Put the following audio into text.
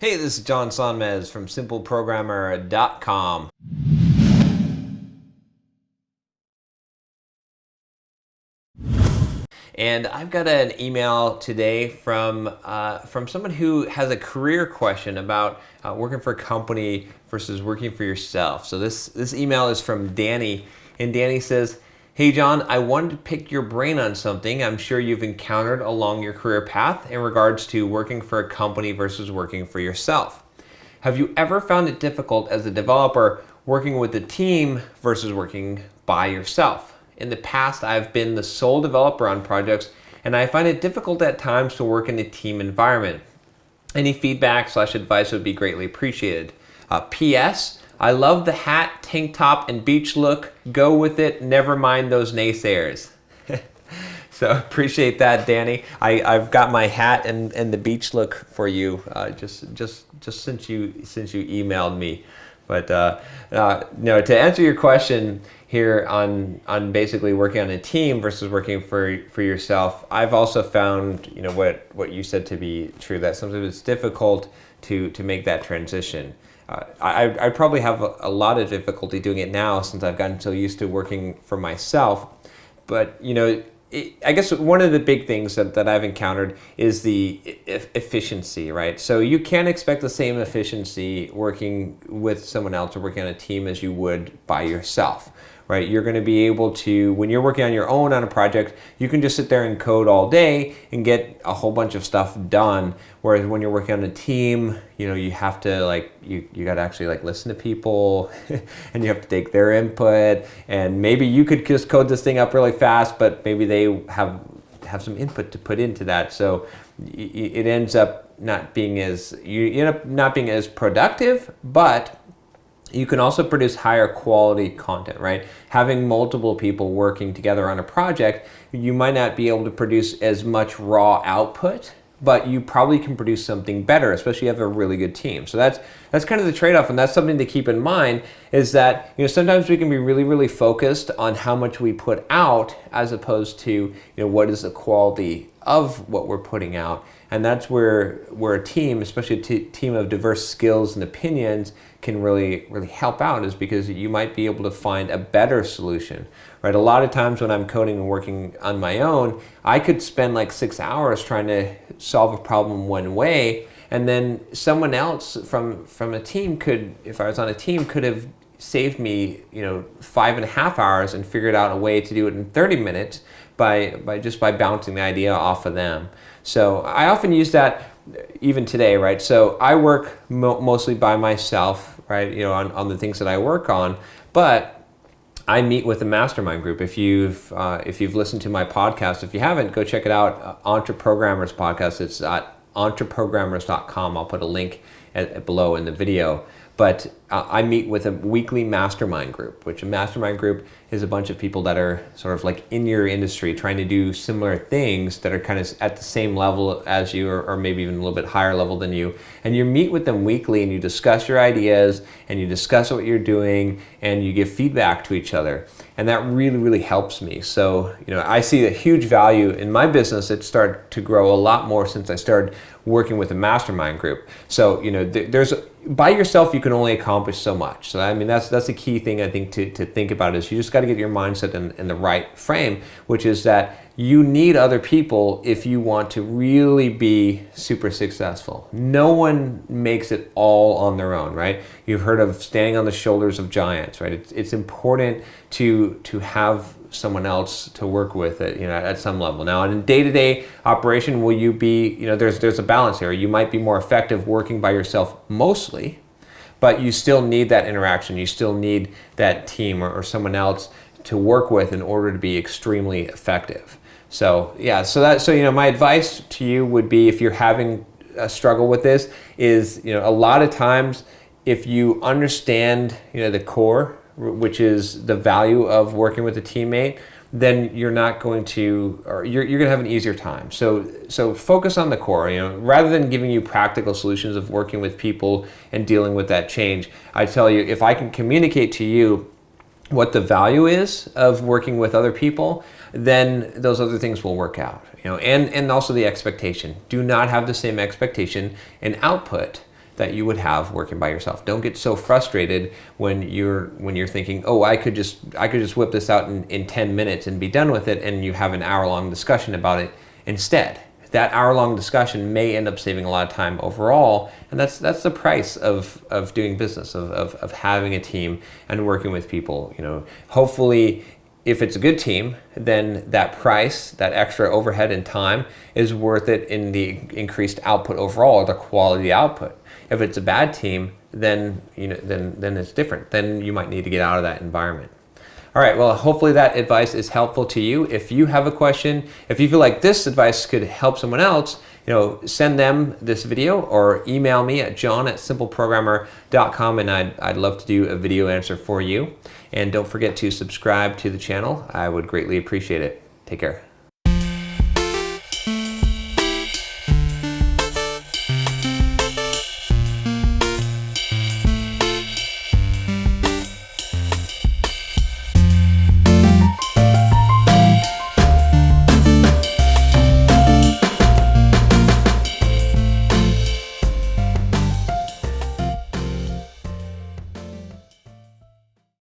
Hey, this is John Sonmez from SimpleProgrammer.com. And I've got an email today from someone who has a career question about working for a company versus working for yourself. So this email is from Danny, and Danny says, "Hey John, I wanted to pick your brain on something I'm sure you've encountered along your career path in regards to working for a company versus working for yourself. Have you ever found it difficult as a developer working with a team versus working by yourself? In the past, I've been the sole developer on projects, and I find it difficult at times to work in a team environment. Any feedback/advice would be greatly appreciated. P.S. I love the hat, tank top, and beach look. Go with it. Never mind those naysayers." So appreciate that, Danny. I've got my hat and the beach look for you just since you emailed me. But no, to answer your question here on basically working on a team versus working for yourself, I've also found what you said to be true, that sometimes it's difficult to make that transition. I probably have a lot of difficulty doing it now since I've gotten so used to working for myself. But I guess one of the big things that I've encountered is the efficiency, right? So you can't expect the same efficiency working with someone else or working on a team as you would by yourself, right? You're going to be able to, when you're working on your own on a project, you can just sit there and code all day and get a whole bunch of stuff done. Whereas when you're working on a team, you have to you got to actually listen to people and you have to take their input, and maybe you could just code this thing up really fast, but maybe they have some input to put into that. So it ends up not being as, you end up not being as productive, but you can also produce higher quality content, right? Having multiple people working together on a project, you might not be able to produce as much raw output, but you probably can produce something better, especially if you have a really good team. So that's kind of the trade-off, and that's something to keep in mind, is that sometimes we can be really, really focused on how much we put out as opposed to what is the quality of what we're putting out. And that's where a team, especially a team of diverse skills and opinions, can really, really help out, is because you might be able to find a better solution, right? A lot of times when I'm coding and working on my own, I could spend 6 hours trying to solve a problem one way, and then someone else from a team could, if I was on a team, could have saved me 5.5 hours and figured out a way to do it in 30 minutes by bouncing the idea off of them. So I often use that even today, right? So I work mostly by myself, right? On the things that I work on, but I meet with a mastermind group. If you've listened to my podcast, if you haven't, go check it out. Entreprogrammers podcast. It's at entreprogrammers.com. I'll put a link below in the video. But I meet with a weekly mastermind group, which a mastermind group is a bunch of people that are sort of in your industry trying to do similar things that are kind of at the same level as you, or maybe even a little bit higher level than you. And you meet with them weekly and you discuss your ideas and you discuss what you're doing and you give feedback to each other. And that really, really helps me. So, I see a huge value in my business. It started to grow a lot more since I started working with a mastermind group. So, by yourself, you can only accomplish so much. So, that's the key thing I think to think about, is you just got to get your mindset in the right frame, which is that you need other people if you want to really be super successful. No one makes it all on their own, right? You've heard of standing on the shoulders of giants, right? It's important to have someone else to work with at some level. Now, in day-to-day operation, will you be, there's a balance here. You might be more effective working by yourself mostly, but you still need that interaction. You still need that team or someone else to work with in order to be extremely effective. So my advice to you would be, if you're having a struggle with this, is a lot of times, if you understand the core, which is the value of working with a teammate, then you're not going to, or you're going to have an easier time. So focus on the core. Rather than giving you practical solutions of working with people and dealing with that change, I tell you, if I can communicate to you what the value is of working with other people, then those other things will work out. And also the expectation. Do not have the same expectation in output that you would have working by yourself. Don't get so frustrated when you're thinking, oh, I could just whip this out in 10 minutes and be done with it, and you have an hour-long discussion about it instead. That hour-long discussion may end up saving a lot of time overall, and that's the price of doing business, of having a team and working with people. Hopefully, if it's a good team, then that price, that extra overhead and time, is worth it in the increased output overall, or the quality output. If it's a bad team, then then it's different. Then you might need to get out of that environment. All right, well, hopefully that advice is helpful to you. If you have a question, if you feel like this advice could help someone else, send them this video or email me at john@simpleprogrammer.com, and I'd love to do a video answer for you. And don't forget to subscribe to the channel. I would greatly appreciate it. Take care.